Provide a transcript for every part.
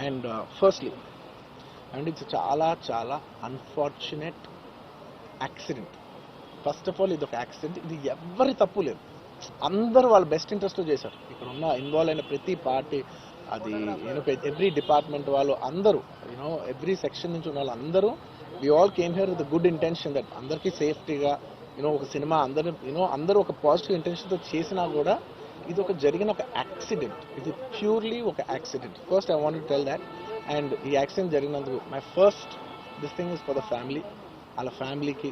And firstly and it's చాలా చాలా unfortunate accident. First of all ఇది ఒక యాక్సిడెంట్, ఇది ఎవ్వరి తప్పు లేదు. అందరూ వాళ్ళ బెస్ట్ ఇంట్రెస్ట్లో చేశారు. ఇక్కడ ఉన్న ఇన్వాల్వ్ అయిన ప్రతి పార్టీ, అది ఎవ్రీ డిపార్ట్మెంట్ వాళ్ళు అందరూ, ఎవ్రీ సెక్షన్ నుంచి ఉన్న వాళ్ళు అందరూ, we all came here with good intention that అందరికీ సేఫ్టీగా ఒక సినిమా అందరూ ఒక పాజిటివ్ ఇంటెన్షన్తో చేసినా కూడా ఇది జరిగిన ఒక యాక్సిడెంట్. ఇది ప్యూర్లీ ఒక accident. First I want to tell that. And ఈ యాక్సిడెంట్ జరిగినందుకు my first this thing is for the family. వాళ్ళ ఫ్యామిలీకి,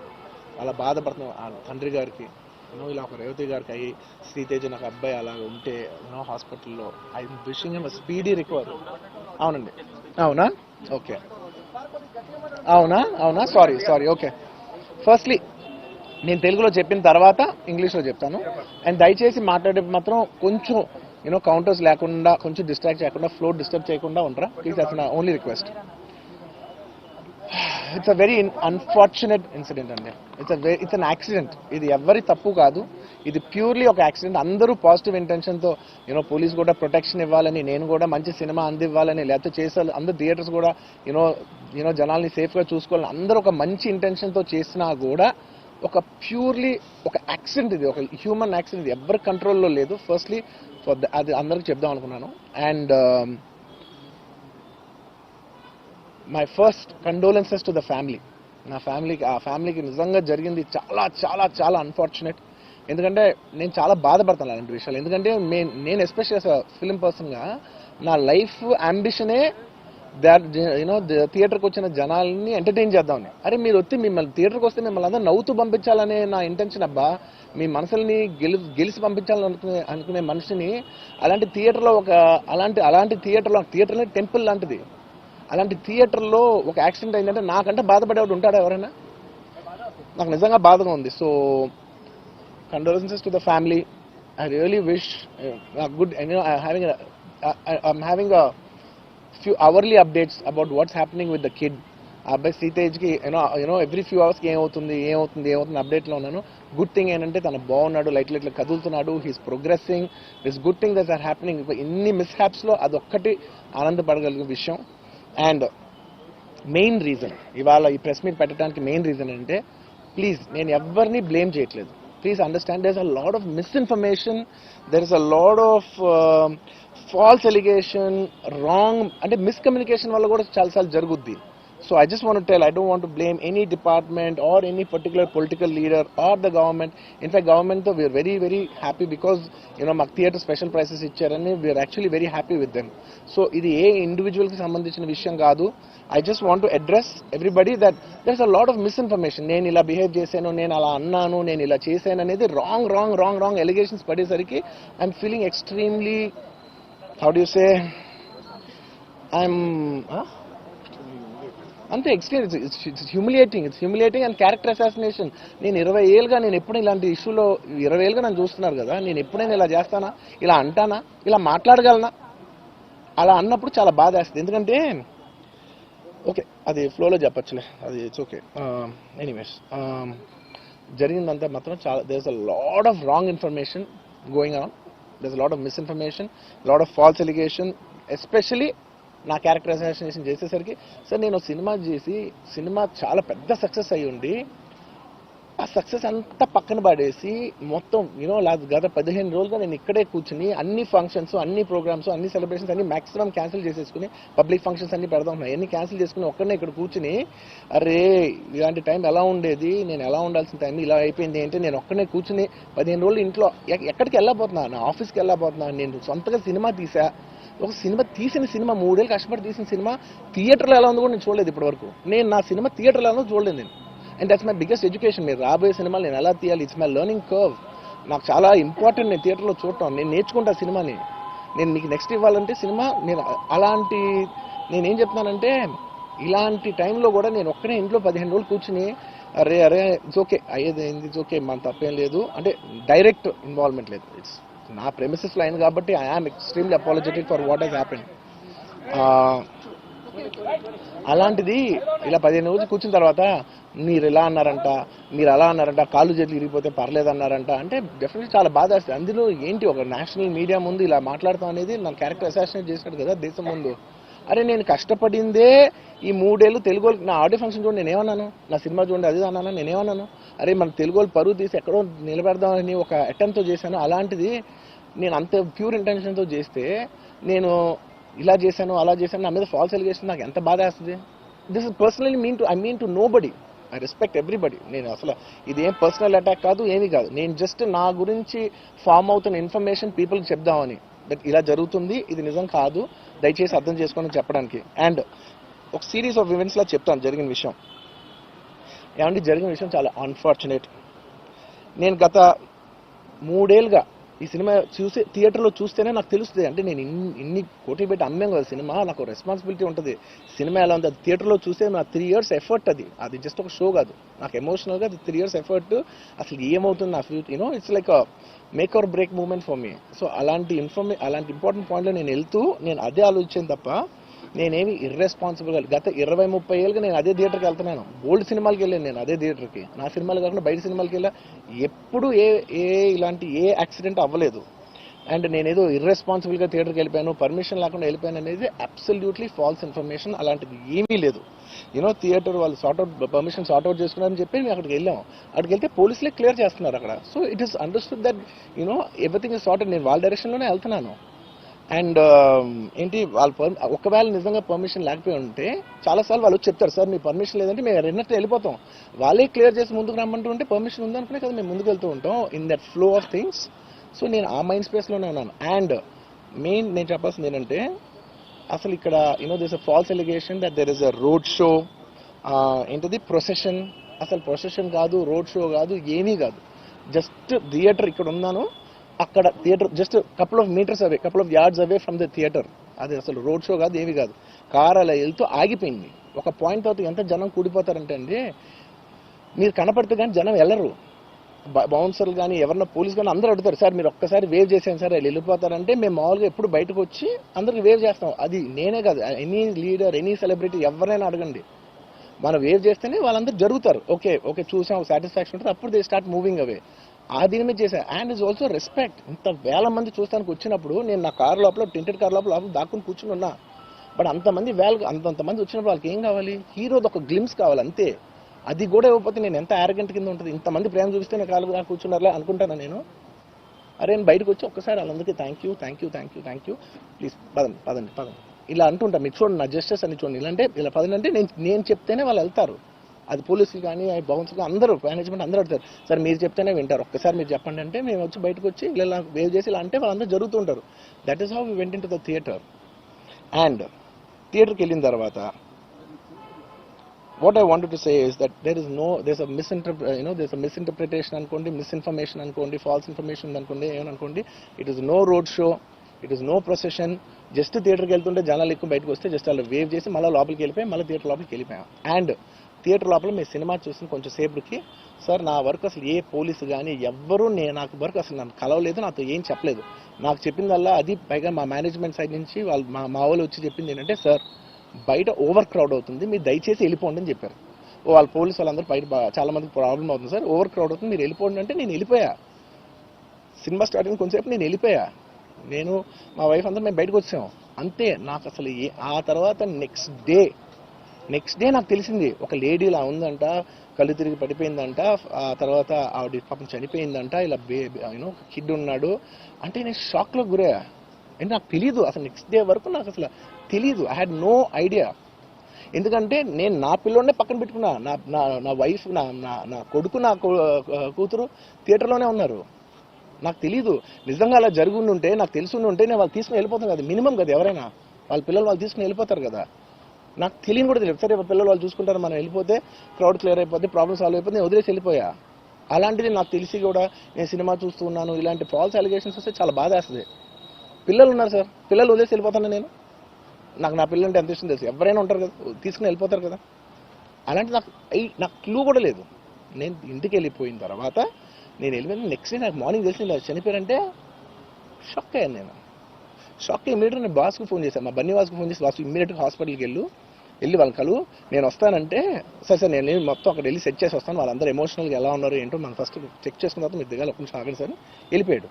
వాళ్ళ బాధపడుతున్న తండ్రి గారికి, ఇలా ఒక రేవతి గారికి అయ్యి, శ్రీతేజ నాకు అబ్బాయి అలా ఉంటే హాస్పిటల్లో, I wishing him speedy recovery. అవునండి, అవునా? ఓకే, అవునా, సారీ. ఓకే, ఫస్ట్లీ నేను తెలుగులో చెప్పిన తర్వాత ఇంగ్లీష్లో చెప్తాను. అండ్ దయచేసి మాట్లాడే మాత్రం కొంచెం కౌంటర్స్ లేకుండా, కొంచెం డిస్ట్రాక్ట్ చేయకుండా, ఫ్లో డిస్టర్బ్ చేయకుండా ఉంటారా please. That's my only request. It's a very unfortunate incident అండి. It's an accident. ఇది ఎవరి తప్పు కాదు, ఇది ప్యూర్లీ ఒక యాక్సిడెంట్. అందరూ పాజిటివ్ ఇంటెన్షన్తో పోలీస్ కూడా ప్రొటెక్షన్ ఇవ్వాలని, నేను కూడా మంచి సినిమా అందివ్వాలని, లేకపోతే చేసారు అందరు థియేటర్స్ కూడా జనాల్ని సేఫ్గా చూసుకోవాలని అందరూ ఒక మంచి ఇంటెన్షన్తో చేసినా కూడా ఒక ప్యూర్లీ ఒక యాక్సిడెంట్, ఇది ఒక హ్యూమన్ యాక్సిడెంట్. ఇది ఎవరి కంట్రోల్లో లేదు. ఫస్ట్లీ అది అందరికి చెప్దాం అనుకున్నాను. And my first condolences to the family. నా ఫ్యామిలీకి నిజంగా జరిగింది చాలా చాలా చాలా అన్ఫార్చునేట్. ఎందుకంటే నేను చాలా బాధపడతాను అలాంటి విషయాలు. ఎందుకంటే నేను ఎస్పెషల్లీ ఫిలిం పర్సన్గా నా లైఫ్ అంబిషనే థియేటర్కి వచ్చిన జనాల్ని ఎంటర్టైన్ చేద్దామని. అరే మీరు మిమ్మల్ని థియేటర్కి వస్తే మిమ్మల్ని అందరూ నవ్వుతూ పంపించాలనే నా ఇంటెన్షన్. అబ్బా, మీ మనసుల్ని గెలిచి పంపించాలని అనుకునే మనిషిని అలాంటి థియేటర్లో అలాంటి థియేటర్లో టెంపుల్ లాంటిది, అలాంటి థియేటర్లో ఒక యాక్సిడెంట్ అయిందంటే నాకంటే బాధపడేవాడు ఉంటాడా ఎవరైనా? నాకు నిజంగా బాధగా ఉంది. So condolences to the family. I really wish good. I'm having a few hourly updates about what's happening with the kid. అబ్బాయి శ్రీతేజ్కి ఎవ్రీ ఫ్యూ అవర్స్కి ఏమవుతుంది అప్డేట్లో ఉన్నాను. గుడ్ థింగ్ ఏంటంటే తను బాగున్నాడు, లైట్ కదులుతున్నాడు, he's progressing. This good thing that's are happening. ఇన్ని మిస్హ్యాప్స్లో అదొక్కటి ఆనందపడగలిగే విషయం. అండ్ మెయిన్ రీజన్ ఇవాళ ఈ ప్రెస్ మీట్ పెట్టడానికి మెయిన్ రీజన్ అంటే, ప్లీజ్ నేను ఎవరిని బ్లేమ్ చేయట్లేదు. Please understand, there is a lot of misinformation, there is a lot of false allegation, wrong అంటే మిస్కమ్యూనికేషన్ వల్ల కూడా చాలాసార్లు జరుగుద్ది. So I just want to tell, I don't want to blame any department or any particular political leader or the government. In fact, government though we are very very happy because మాకు theatre special prices ఇచ్చారని we are actually very happy with them. So ఇది ఏ individual కి సంబంధించిన విషయం కాదు. I just want to address everybody that there's a lot of misinformation. నేను ఇలా behave చేశాను, నేను అలా అన్నాను, నేను ఇలా చేశాను అనేది రాంగ్ ఎలిగేషన్స్ పడేసరికి I'm feeling extremely, how do you say, అంతే experience. It's humiliating and character assassination. నేను 20 ఏళ్ళుగా నేను ఎప్పుడు ఇలాంటి ఇష్యూలో 20 ఏళ్ళుగా నన్ను చూస్తున్నారు కదా, నేను ఎప్పుడైనా ఇలా చేస్తానా, ఇలా అంటానా, ఇలా మాట్లాడగలనా? అలా అన్నప్పుడు చాలా బాధ వేస్తుంది. ఎందుకంటే ఓకే అది ఫ్లోలో చెప్పచ్చులే, అది ఇట్స్ ఓకే. ఎనీవేస్ జరిగిందంతా మాత్రం చాలా, there is a lot of wrong information going on, there is a lot of misinformation, lot of false allegation. Especially నా క్యారెక్టర్ అసాసినేషన్ చేసేసరికి, సార్ నేను సినిమా చేసి సినిమా చాలా పెద్ద సక్సెస్ అయ్యి ఉండి ఆ సక్సెస్ అంతా పక్కన పడేసి మొత్తం గత 15 రోజులుగా నేను ఇక్కడే కూర్చుని అన్ని ఫంక్షన్స్, అన్ని ప్రోగ్రామ్స్, అన్ని సెలబ్రేషన్స్ అన్ని మ్యాక్సిమం క్యాన్సిల్ చేసేసుకుని, పబ్లిక్ ఫంక్షన్స్ అన్ని పెడదాం ఉన్నాయి, అన్ని క్యాన్సిల్ చేసుకుని ఒక్కడనే ఇక్కడ కూర్చుని, అరే ఇలాంటి టైం ఎలా ఉండేది, నేను ఎలా ఉండాల్సిన టైం ఇలా అయిపోయింది అంటే, నేను ఒక్కడనే కూర్చుని 15 రోజులు ఇంట్లో ఎక్కడికి వెళ్ళబోతున్నా, నా ఆఫీస్కి వెళ్ళబోతున్నా, నేను సొంతగా సినిమా తీసా. ఒక తీసిన సినిమా 3 ఏళ్ళు కష్టపడి తీసిన సినిమా థియేటర్లో ఎలా ఉందో కూడా నేను చూడలేదు ఇప్పటి వరకు. నేను నా సినిమా థియేటర్లో ఎలా ఉందో చూడలేదు నేను. And that's my biggest education. మీరు రాబోయే సినిమాలు నేను ఎలా తీయాలి, ఇట్స్ మై లెర్నింగ్ కర్వ్. నాకు చాలా ఇంపార్టెంట్ నేను థియేటర్లో చూడటం. నేను నేర్చుకుంటా సినిమాని. నేను మీకు నెక్స్ట్ ఇవ్వాలంటే సినిమా నేను నేనేం చెప్తున్నానంటే, ఇలాంటి టైంలో కూడా నేను ఒక్కనే ఇంట్లో 15 రోజులు కూర్చుని అరే ఇట్స్ ఓకే అయ్యేది ఏంది, ఇట్స్ ఓకే మన తప్పేం లేదు అంటే డైరెక్ట్ ఇన్వాల్వ్మెంట్ లేదు. ఇట్స్ నా ప్రెమిసెస్లో అయింది కాబట్టి I am extremely apologetic for what has happened. అలాంటిది ఇలా 15 రోజులు కూర్చున్న తర్వాత మీరు ఇలా అన్నారంట, మీరు అలా అన్నారంట, కాళ్ళు చేతులు ఇరిగిపోతే పర్లేదు అన్నారంట అంటే డెఫినెట్లీ చాలా బాధ వేస్తుంది. అందులో ఏంటి ఒక నేషనల్ మీడియా ముందు ఇలా మాట్లాడతాం అనేది నా క్యారెక్టర్ అసాసినేట్ చేసినట్టు కదా దేశం ముందు. అరే నేను కష్టపడిందే ఈ 3 ఏళ్ళు తెలుగు నా ఆడియో ఫంక్షన్ చూడండి నేనేమన్నాను, నా సినిమా చూడండి అది అన్నాను, నేనేమన్నాను, అరే మన తెలుగు పరువు తీసి ఎక్కడో నిలబెడదామని ఒక అటెంప్ట్తో చేశాను. అలాంటిది నేను అంత ప్యూర్ ఇంటెన్షన్తో చేస్తే నేను ఇలా చేశాను అలా చేశాను, నా మీద ఫాల్స్ ఎలిగేషన్ నాకు ఎంత బాధ వేస్తుంది. This is personally I mean to nobody, I respect everybody. నేను అసలు ఇదేం పర్సనల్ అటాక్ కాదు, ఏమీ కాదు. నేను జస్ట్ నా గురించి ఫామ్ అవుతున్న ఇన్ఫర్మేషన్ పీపుల్కి చెప్దామని, దట్ ఇలా జరుగుతుంది, ఇది నిజం కాదు, దయచేసి అర్థం చేసుకోండి చెప్పడానికి. అండ్ ఒక సిరీస్ ఆఫ్ ఈవెంట్స్లా చెప్తాను జరిగిన విషయం. ఏమంటే జరిగిన విషయం చాలా అన్ఫార్చునేట్. నేను గత 3 ఏళ్ళుగా ఈ సినిమా థియేటర్లో చూస్తేనే నాకు తెలుస్తుంది. అంటే నేను ఇన్ని కోట్లు పెట్టి అమ్మాం కదా సినిమా, నాకు రెస్పాన్సిబిలిటీ ఉంటుంది. సినిమా ఎలా ఉంది అది థియేటర్లో చూస్తే నా 3 years ఎఫర్ట్, అది జస్ట్ ఒక షో కాదు, నాకు ఎమోషనల్గా అది 3 years ఎఫర్ట్. అసలు ఏమవుతుంది నా future, it's like make or break moment for me. So అలాంటి ఇంపార్టెంట్ పాయింట్లో నేను వెళ్తూ నేను అదే ఆలోచించాను తప్ప నేనేమి ఇర్రెస్పాన్సిబుల్గా గత 20-30 ఏళ్ళుగా నేను అదే థియేటర్కి వెళ్తున్నాను. ఓల్డ్ సినిమాలకి వెళ్ళాను నేను అదే థియేటర్కి, నా సినిమాలు కాకుండా బయట సినిమాలకి వెళ్ళా. ఎప్పుడు ఇలాంటి యాక్సిడెంట్ అవ్వలేదు. అండ్ నేనేదో ఇర్రెస్పాన్సిబుల్గా థియేటర్కి వెళ్ళిపోయాను, పర్మిషన్ లేకుండా వెళ్ళిపోయాను అనేది అబ్సల్యూట్లీ ఫాల్స్ ఇన్ఫర్మేషన్. అలాంటిది ఏమీ లేదు. థియేటర్ వాళ్ళు పర్మిషన్ సార్ట్అవుట్ చేసుకున్నారని చెప్పి మేము అక్కడికి వెళ్ళాము. అక్కడికి వెళ్తే పోలీసులే క్లియర్ చేస్తున్నారు అక్కడ. So it is understood that everything is sorted. నేను వాళ్ళ డైరెక్షన్లోనే వెళ్తున్నాను. అండ్ ఏంటి ఒకవేళ నిజంగా పర్మిషన్ లేకపోయి ఉంటే చాలాసార్లు వాళ్ళు చెప్తారు, సార్ మీ పర్మిషన్ లేదంటే మేము రెండట్టు వెళ్ళిపోతాం. వాళ్ళే క్లియర్ చేసి ముందుకు రమ్మంటూ ఉంటే పర్మిషన్ ఉందనుకునే కదా మేము ముందుకు వెళ్తూ ఉంటాం in that flow of things. So నేను ఆ మైండ్ స్పేస్లోనే ఉన్నాను. అండ్ మెయిన్ నేను చెప్పాల్సింది ఏంటంటే అసలు ఇక్కడ this a false allegation that there is a road show, ఏంటది ప్రొసెషన్. అసలు ప్రొసెషన్ కాదు, రోడ్ షో కాదు, ఏమీ కాదు. జస్ట్ థియేటర్ ఇక్కడ ఉన్నాను, అక్కడ theatre just couple of metres away, couple of yards away from the theatre. అది అసలు రోడ్ షో కాదు, ఏమీ కాదు. కార్ అలా వెళ్తూ ఆగిపోయింది. ఒక పాయింట్ తర్వాత ఎంత జనం కూడిపోతారంటే అండి, మీరు కనపడితే కానీ జనం వెళ్ళరు. బౌన్సర్లు కానీ ఎవరన్నా పోలీస్ కానీ అందరూ అడుగుతారు, సార్ మీరు ఒక్కసారి వేవ్ చేసాను సార్ వాళ్ళు వెళ్ళిపోతారంటే మేము మామూలుగా ఎప్పుడు బయటకు వచ్చి అందరికి వేవ్ చేస్తాం. అది నేనే కాదు, ఎనీ లీడర్ ఎనీ సెలబ్రిటీ ఎవరైనా అడగండి, మనం వేవ్ చేస్తేనే వాళ్ళందరూ జరుగుతారు. ఓకే ఓకే చూసాం సాటిస్ఫాక్షన్ ఉంటుంది, అప్పుడు దే స్టార్ట్ మూవింగ్ అవే. ఆ దీని మీద చేశాను. And is also respect. ఇంత వేల మంది చూస్తానికి వచ్చినప్పుడు నేను నా కార్ లోపల టెంటెడ్ కార్ లోపల దాక్కుని కూర్చుని ఉన్నా. బట్ అంతమంది అంతమంది వచ్చినప్పుడు వాళ్ళకి ఏం కావాలి, హీరోది ఒక గ్లిమ్స్ కావాలి అంతే. అది కూడా ఇవ్వకపోతే నేను ఎంత యారగెంట్ కింద ఉంటుంది. ఇంతమంది ప్రేమ చూపిస్తే నేను కాలు కూర్చున్నారా అనుకుంటాను నేను. అరే నేను బయటకు వచ్చి ఒక్కసారి వాళ్ళందరికీ థ్యాంక్ యూ ప్లీజ్ పదండి ఇలా అంటుంటా. మీరు చూడండి నా జస్టిస్ అని చూడండి, ఇలాంటే ఇలా పదండి అంటే నేను చెప్తేనే వాళ్ళు వెళ్తారు. అది పోలీసులు కానీ బౌన్సర్లు అందరూ మేనేజ్మెంట్ అందరూ అడుగుతారు, సార్ మీరు చెప్తేనే వింటారు, ఒక్కసారి మీరు చెప్పండి అంటే మేము వచ్చి బయటకు వచ్చి ఇలా వేవ్ చేసి ఇలా అంటే వాళ్ళందరూ జరుగుతుంటారు. That is how we went in to the theatre. And థియేటర్కి వెళ్ళిన తర్వాత what I wanted to say is that there's a misinterpretation అనుకోండి, misinformation అనుకోండి, false information అనుకోండి, ఏమనుకోండి, it is no road show, it is no procession. Just థియేటర్కి వెళ్తుంటే జనాలు ఎక్కువ బయటకు వస్తే జస్ట్ అలా వేవ్ చేసి మళ్ళీ లోపలికి వెళ్ళిపోయి మళ్ళీ థియేటర్ లోపలికి వెళ్ళిపోయాం. అండ్ థియేటర్ లోపల మీ సినిమా చూసిన కొంచెం సేపటికి సార్ నా వరకు అసలు ఏ పోలీసు కానీ ఎవ్వరూ నాకు వరకు అసలు నన్ను కలవలేదు, నాతో ఏం చెప్పలేదు. నాకు చెప్పిందల్లా అది పైగా మా మేనేజ్మెంట్ సైడ్ నుంచి వాళ్ళు మా వాళ్ళు వచ్చి చెప్పింది ఏంటంటే, సార్ బయట ఓవర్ క్రౌడ్ అవుతుంది, మీరు దయచేసి వెళ్ళిపోండి అని చెప్పారు. వాళ్ళ పోలీసు వాళ్ళందరూ బయట చాలా మందికి ప్రాబ్లం అవుతుంది సార్, ఓవర్ క్రౌడ్ అవుతుంది, మీరు వెళ్ళిపోండి అంటే నేను వెళ్ళిపోయా. సినిమా స్టార్టింగ్ కొంచెంసేపు నేను వెళ్ళిపోయా. నేను మా వైఫ్ అందరూ మేము బయటకు వచ్చాము అంతే. నాకు అసలు ఆ తర్వాత నెక్స్ట్ డే నాకు తెలిసింది ఒక లేడీ ఇలా ఉందంట, కళ్ళు తిరిగి పడిపోయిందంట, ఆ తర్వాత ఆవిడ పాపం చనిపోయిందంట, ఇలా కిడ్ ఉన్నాడు అంటే నేను షాక్లో గురయ్యా. అంటే నాకు తెలీదు అసలు, నెక్స్ట్ డే వరకు నాకు అసలు తెలీదు. I had no idea. ఎందుకంటే నేను నా పిల్లోనే పక్కన పెట్టుకున్నా, నా వైఫ్ నా కొడుకు నా కూతురు థియేటర్లోనే ఉన్నారు. నాకు తెలీదు. నిజంగా అలా జరుగుంటే నాకు తెలుసుండి ఉంటే నేను వాళ్ళు తీసుకుని వెళ్ళిపోతాను కదా, మినిమం కదా, ఎవరైనా వాళ్ళ పిల్లలు వాళ్ళు తీసుకుని వెళ్ళిపోతారు కదా. నాకు తెలియని కూడా తెలియదు. సరే పిల్లలు వాళ్ళు చూసుకుంటారు, మనం వెళ్ళిపోతే క్రౌడ్ క్లియర్ అయిపోతే ప్రాబ్లమ్ సాల్వ్ అయిపోతే నేను వదిలేసి వెళ్ళిపోయా. అలాంటిది నాకు తెలిసి కూడా నేను సినిమా చూస్తూ ఉన్నాను, ఇలాంటి ఫాల్స్ అలిగేషన్స్ వస్తే చాలా బాధ వేస్తుంది. పిల్లలు ఉన్నారు సార్, పిల్లలు వదిలేసి వెళ్ళిపోతాను నేను. నాకు నా పిల్లలు అంటే ఎంత ఇష్టం తెలుసు, ఎవరైనా ఉంటారు కదా తీసుకుని వెళ్ళిపోతారు కదా. అలాంటి నాకు క్లూ కూడా లేదు. నేను ఇంటికి వెళ్ళిపోయిన తర్వాత నేను వెళ్ళిపోయిన నెక్స్ట్ డే నాకు మార్నింగ్ తెలిసి ఇలా చనిపోయారంటే షాక్ అయ్యాను నేను. షాక్ అయ్యి ఇమీడియట్గా నేను బాస్కు ఫోన్ చేశాను, మా బన్నీవాస్కు ఫోన్ చేసి బాస్ ఇమీడియట్గా హాస్పిటల్కి వెళ్ళి వాళ్ళ కలు నేను వస్తానంటే సరే నేను మొత్తం అక్కడ వెళ్ళి సెట్ చేసి వస్తాను, వాళ్ళందరూ ఎమోషనల్గా ఎలా ఉన్నారు ఏంటో మనం ఫస్ట్ చెక్ చేసుకున్న తర్వాత మీరు దిగాలి, ఒక్క నిమిషం ఆగండి సార్ వెళ్ళిపోయాడు.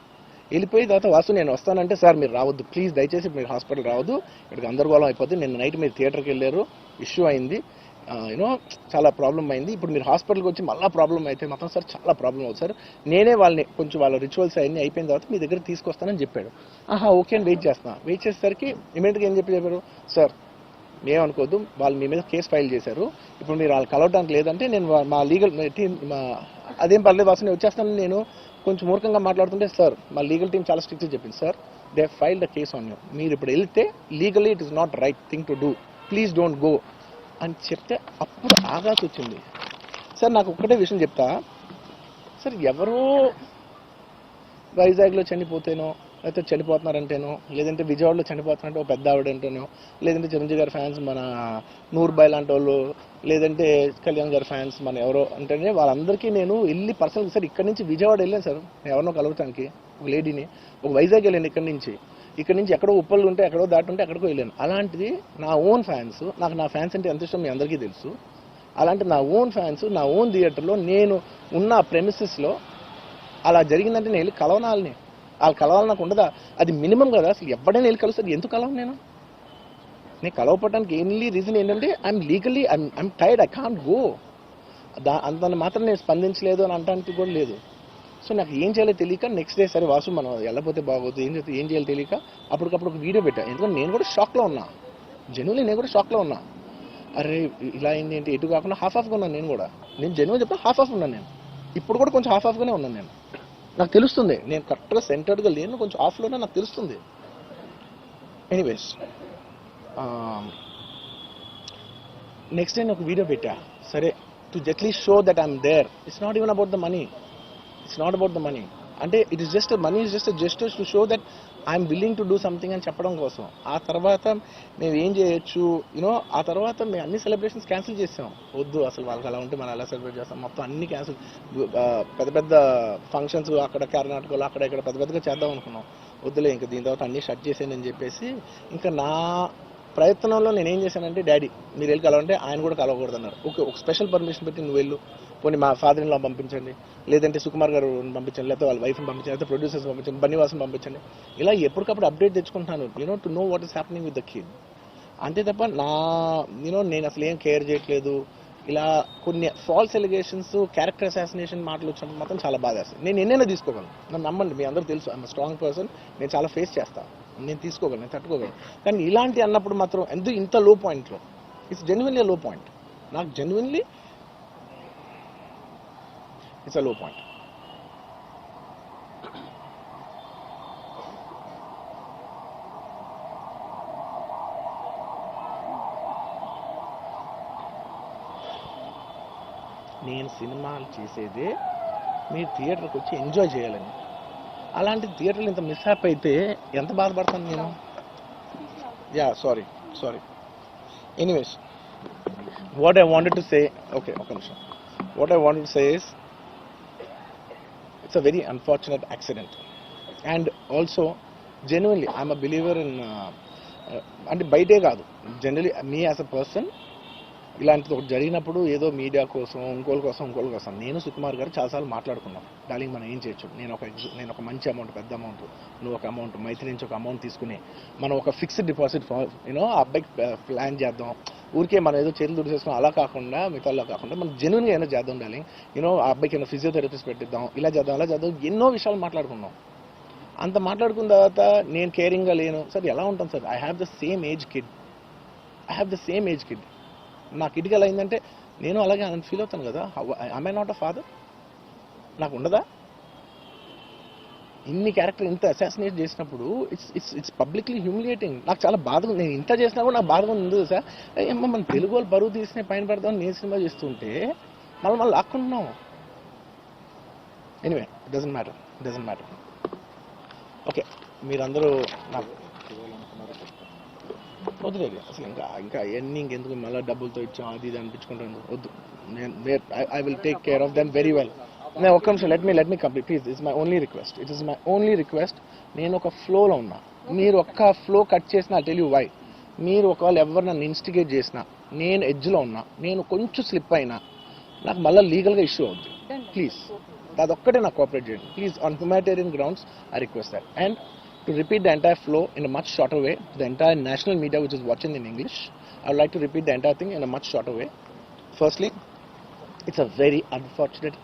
వెళ్ళిపోయిన తర్వాత వాసు నేను వస్తానంటే సార్ మీరు రావద్దు ప్లీజ్ దయచేసి మీరు హాస్పిటల్ రావద్దు ఇక్కడికి గందరగోళం అయిపోతుంది నిన్న నైట్ మీరు థియేటర్కి వెళ్ళారు ఇష్యూ అయింది యూనో చాలా ప్రాబ్లం అయింది ఇప్పుడు మీరు హాస్పిటల్కి వచ్చి మళ్ళీ ప్రాబ్లం అయితే మాత్రం సార్ చాలా ప్రాబ్లం అవుతుంది సార్ నేనే వాళ్ళని కొంచెం వాళ్ళ రిచువల్స్ అవన్నీ అయిపోయిన తర్వాత మీ దగ్గర తీసుకొస్తానని చెప్పాడు ఓకే అని వెయిట్ చేసేసరికి ఇమీడియట్గా ఏం చెప్పారు సార్ ఏమనుకోవద్దు వాళ్ళు మీ మీద కేసు ఫైల్ చేశారు ఇప్పుడు మీరు వాళ్ళు కలవడానికి లేదంటే నేను మా లీగల్ టీం అదేం పర్లేదు వాసు నేను వచ్చేస్తాను నేను కొంచెం మూర్ఖంగా మాట్లాడుతుంటే సార్ మా లీగల్ టీం చాలా స్ట్రిక్ట్గా చెప్పింది sir they file the case on you మీరు ఇప్పుడు వెళ్తే legally it is not right thing to do please don't go అని చెప్తే అప్పుడు ఆగాల్సి వచ్చింది సార్ నాకు ఒక్కటే విషయం చెప్తా సార్ ఎవరో వైజాగ్లో చనిపోతేనో లేకపోతే చనిపోతున్నారంటేనో లేదంటే విజయవాడలో చనిపోతున్నారంటే ఒక పెద్ద ఆవిడంటేనో లేదంటే చిరంజీవి గారి ఫ్యాన్స్ మన నూర్బాయ్ లాంటి వాళ్ళు లేదంటే కళ్యాణ్ గారి ఫ్యాన్స్ మన ఎవరో అంటేనే వాళ్ళందరికీ నేను వెళ్ళి పర్సనల్ సార్ ఇక్కడ నుంచి విజయవాడ వెళ్ళాను సార్ ఎవరినో కలవటానికి ఒక లేడీని ఒక వైజాగ్ వెళ్ళాను ఇక్కడ నుంచి ఎక్కడో ఉప్పలు ఉంటే ఎక్కడో దాటి ఉంటే ఎక్కడికో వెళ్ళాను అలాంటిది నా ఓన్ ఫ్యాన్స్ నాకు నా ఫ్యాన్స్ అంటే ఎంత ఇష్టం మీ అందరికీ తెలుసు అలాంటి నా ఓన్ ఫ్యాన్స్ నా ఓన్ థియేటర్లో నేను ఉన్న ప్రెమిసెస్లో అలా జరిగిందంటే నేను వెళ్ళి కలవనాలని వాళ్ళు కలవాలి నాకు ఉండదా అది మినిమం కదా అసలు ఎవడైనా వెళ్ళి కలుస్తుంది ఎందుకు కలవను నేను కలవపడడానికి ఎన్లీ రీజన్ ఏంటంటే I'm legally I'm tired I can't go అంత మాత్రం నేను స్పందించలేదు అని అనడానికి కూడా లేదు సో నాకు ఏం చేయాలో తెలియక నెక్స్ట్ డే సరే వాసు మనం వెళ్ళకపోతే బాగోదు ఏం చేయాలో తెలియక అప్పటికప్పుడు ఒక వీడియో పెట్టా ఎందుకంటే నేను కూడా షాక్లో ఉన్నా జెన్యున్లీ నేను కూడా షాక్లో ఉన్నా అరే ఇలా అయింది ఏంటి ఎటు కాకుండా హాఫ్గా ఉన్నాను నేను జెన్యున్ చెప్తా హాఫ్ ఉన్నాను నేను ఇప్పుడు కూడా కొంచెం హాఫ్గానే ఉన్నాను నేను నాకు తెలుస్తుంది నేను కరెక్ట్గా సెంటర్డ్గా లేను కొంచెం ఆఫ్లోనే నాకు తెలుస్తుంది ఎనీవేస్ నెక్స్ట్ డే నేను ఒక వీడియో పెట్టా సరే to at least show that I'm there it's not even about the money అంటే it is just money is just gestures to show that I'm willing to do something అని చెప్పడం కోసం ఆ తర్వాత మేము ఏం చేయొచ్చు యూనో ఆ తర్వాత మేము అన్ని సెలబ్రేషన్స్ క్యాన్సిల్ చేసాం వద్దు అసలు వాళ్ళకి అలా ఉంటే మనం ఎలా సెలబ్రేట్ చేస్తాం మొత్తం అన్ని క్యాన్సిల్ పెద్ద ఫంక్షన్స్ అక్కడ కర్ణాటకలో అక్కడ ఇక్కడ పెద్దగా చేద్దాం అనుకున్నాం వద్దులే ఇంకా దీని తర్వాత అన్ని షట్ చేసానని చెప్పేసి ఇంకా నా ప్రయత్నంలో నేను ఏం చేశానంటే డాడీ మీరు వెళ్ళి కలవంటే ఆయన కూడా కలవకూడదు అన్నారు ఓకే ఒక స్పెషల్ పర్మిషన్ పెట్టి నువ్వు వెళ్ళు పోనీ మా ఫాదర్ ఇన్ లా పంపించండి లేదంటే సుకుమార్ గారు పంపించండి లేకపోతే వాళ్ళ వైఫ్ని పంపించండి లేకపోతే ప్రొడ్యూసర్స్ పంపించండి బన్నీవాసన్ పంపించండి ఇలా ఎప్పటికప్పుడు అప్డేట్ తెచ్చుకుంటున్నాను you know to know what is happening with the kid అంతే తప్ప నేను అసలు ఏం కేర్ చేయట్లేదు ఇలా కొన్ని ఫాల్స్ ఎలిగేషన్స్ క్యారెక్టర్ అసాసినేషన్ మాటలు వచ్చినప్పుడు మాత్రం చాలా బాధ వేస్తాను నేను ఎన్నైనా తీసుకోగలను నన్ను నమ్మండి మీ అందరూ తెలుసు ఐఎమ్ స్ట్రాంగ్ పర్సన్ నేను చాలా ఫేస్ చేస్తాను నేను తీసుకోగలను నేను తట్టుకోగలను కానీ ఇలాంటి అన్నప్పుడు మాత్రం ఎందుకు ఇంత లో పాయింట్లో ఇట్స్ జెన్యున్లీ లో పాయింట్ నాకు జెన్యున్లీ ఇట్స్ అ లో పాయింట్ నేను సినిమాలు చేసేదే మీరు థియేటర్కి వచ్చి ఎంజాయ్ చేయాలని అలాంటి థియేటర్లు ఇంత మిస్హాప్ అయితే ఎంత బాధపడతాను నేను yeah sorry anyways what I wanted to say okay ఒక నిమిషం what I wanted to say is it's a very unfortunate accident and also genuinely I'm a believer in అంటే బయటే కాదు generally me as a person ఇలాంటిది ఒకటి జరిగినప్పుడు ఏదో media కోసం ఇంకోళ్ళ కోసం నేను సుకుమార్ గారు చాలాసార్లు మాట్లాడుకున్నాం డార్లింగ్ మనం ఏం చేయొచ్చు నేను ఒక మంచి అమౌంట్ పెద్ద అమౌంట్ నువ్వు ఒక అమౌంట్ మైత్రి నుంచి ఒక అమౌంట్ తీసుకుని మనం ఒక ఫిక్స్డ్ డిపాజిట్ యూనో ఆ అబ్బాయికి ప్లాన్ చేద్దాం ఊరికే మనం ఏదో చేతులు దుడిసేసుకుని అలా కాకుండా మిగతాలో కాకుండా మనం జెన్యున్గా ఏమైనా చేద్దాం డార్లింగ్ యూనో ఆ అబ్బాయికి ఏమైనా ఫిజియోథెరపిస్ట్ పెట్టిద్దాం ఇలా చేద్దాం ఎన్నో విషయాలు మాట్లాడుకున్నాం అంత మాట్లాడుకున్న తర్వాత నేను కేరింగ్గా లేను సార్ ఎలా ఉంటాను sir I have the same age kid నా కిడ్కి ఎలా అయిందంటే నేను అలాగే ఫీల్ అవుతాను కదా ఐ నాట్ అ ఫాదర్ నాకు ఉండదా ఇన్ని క్యారెక్టర్ ఇంత అసాసినేట్ చేసినప్పుడు ఇట్స్ పబ్లిక్లీ హ్యూమిలియేటింగ్ నాకు చాలా బాధగా నేను ఇంత చేసినా కూడా నాకు బాధగా ఉంది సార్ ఏమో మన తెలుగు వాళ్ళు బరువు తీసిన పైన పెడతామని నేను సినిమా చేస్తుంటే మళ్ళీ లాక్కుంటున్నాం ఎనీవే డజంట్ మ్యాటర్ ఓకే మీరందరూ నాకు వద్దులేదు అసలు ఇంకా అవన్నీ ఇంకెందుకు మళ్ళీ డబ్బులతో ఇచ్చాం అది ఇది అనిపించుకుంటాను వద్దు నేను I will take care of them very well నేను ఒక్క నిమిషం let me complete please it's my only request నేను ఒక ఫ్లోలో ఉన్నా మీరు ఒక్క ఫ్లో కట్ చేసినా టెల్ యూ వై మీరు ఒకవేళ ఎవరు నన్ను ఇన్స్టిగేట్ చేసినా నేను ఎడ్జ్లో ఉన్నా నేను కొంచెం స్లిప్ అయినా నాకు మళ్ళీ లీగల్గా ఇష్యూ అవుద్ది ప్లీజ్ అదొక్కటే నాకు కోఆపరేట్ చేయండి please. On humanitarian grounds I request that. And to repeat the entire flow in a much shorter way, the entire national media which is watching in English, I would like to repeat the entire thing in a much shorter way. Firstly, it's a very unfortunate.